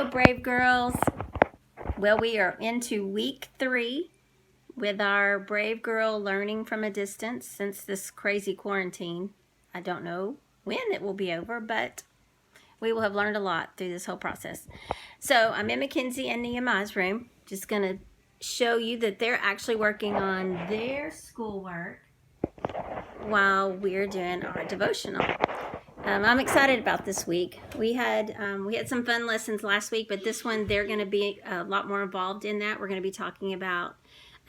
Brave Girls. Well, we are into week 3 with our Brave Girl learning from a distance since this crazy quarantine. I don't know when it will be over, but we will have learned a lot through this whole process. So I'm in Mackenzie and Nehemiah's room. Just going to show you that they're actually working on their schoolwork while we're doing our devotional. I'm excited about this week. We had some fun lessons last week, but this one they're going to be a lot more involved in that. We're going to be talking about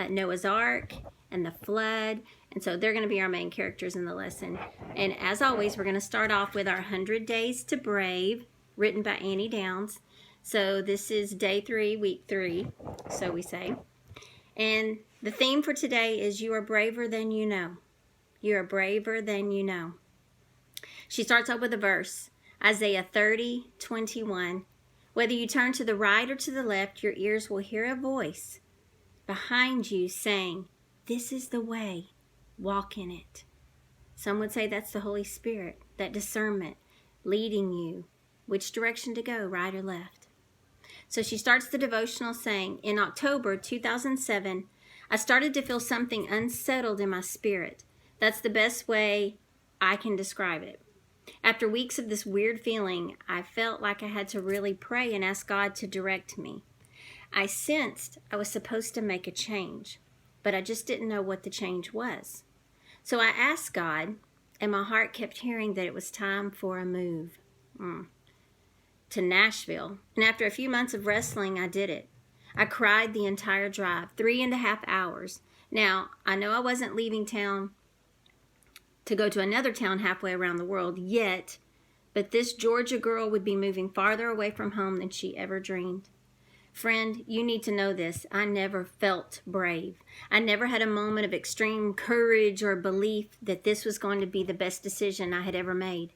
Noah's Ark and the flood, and so they're going to be our main characters in the lesson. And as always, we're going to start off with our 100 Days to Brave, written by Annie Downs. So this is day 3, week 3, so we say. And the theme for today is you are braver than you know. You are braver than you know. She starts off with a verse, Isaiah 30:21. Whether you turn to the right or to the left, your ears will hear a voice behind you saying, "This is the way, walk in it." Some would say that's the Holy Spirit, that discernment, leading you which direction to go, right or left. So she starts the devotional saying, in October 2007, I started to feel something unsettled in my spirit. That's the best way I can describe it. After weeks of this weird feeling, I felt like I had to really pray and ask God to direct me. I sensed I was supposed to make a change, but I just didn't know what the change was. So I asked God, and my heart kept hearing that it was time for a move to Nashville. And after a few months of wrestling, I did it. I cried the entire drive, 3.5 hours. Now, I know I wasn't leaving town to go to another town halfway around the world yet, but this Georgia girl would be moving farther away from home than she ever dreamed. Friend, you need to know this. I never felt brave. I never had a moment of extreme courage or belief that this was going to be the best decision I had ever made.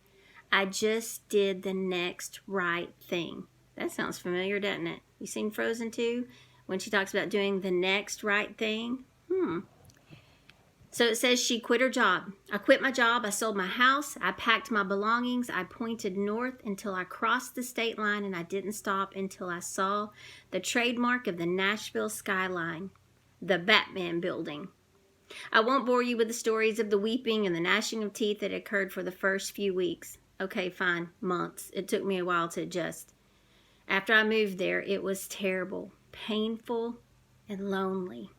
I just did the next right thing. That sounds familiar, doesn't it? You seen Frozen 2 when she talks about doing the next right thing? So it says she quit her job. I quit my job. I sold my house. I packed my belongings. I pointed north until I crossed the state line, and I didn't stop until I saw the trademark of the Nashville skyline, the Batman building. I won't bore you with the stories of the weeping and the gnashing of teeth that occurred for the first few weeks. Okay, fine, months. It took me a while to adjust. After I moved there, it was terrible, painful, and lonely.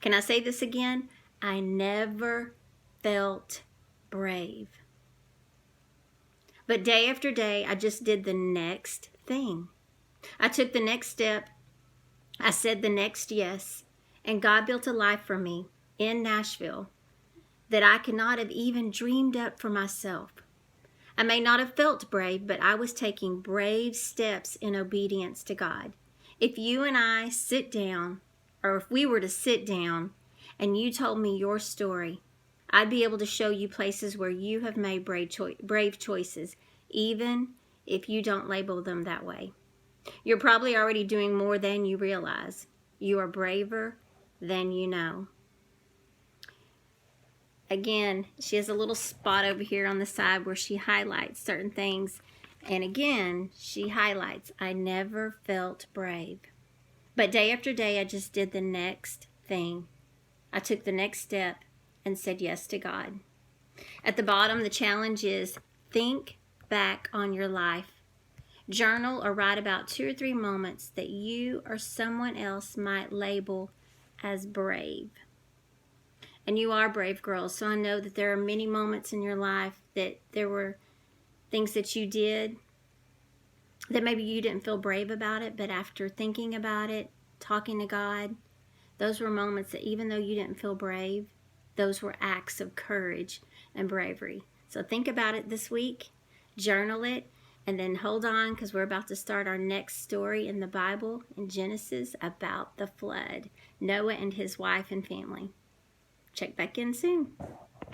Can I say this again? I never felt brave. But day after day, I just did the next thing. I took the next step. I said the next yes. And God built a life for me in Nashville that I could not have even dreamed up for myself. I may not have felt brave, but I was taking brave steps in obedience to God. If you and I sit down, or if we were to sit down, and you told me your story, I'd be able to show you places where you have made brave choices, even if you don't label them that way. You're probably already doing more than you realize. You are braver than you know. Again, she has a little spot over here on the side where she highlights certain things. And again, she highlights, I never felt brave. But day after day, I just did the next thing. I took the next step and said yes to God. At the bottom, the challenge is think back on your life. Journal or write about 2 or 3 moments that you or someone else might label as brave. And you are brave girls, so I know that there are many moments in your life that there were things that you did that maybe you didn't feel brave about it, but after thinking about it, talking to God, those were moments that even though you didn't feel brave, those were acts of courage and bravery. So think about it this week, journal it, and then hold on because we're about to start our next story in the Bible in Genesis about the flood, Noah and his wife and family. Check back in soon.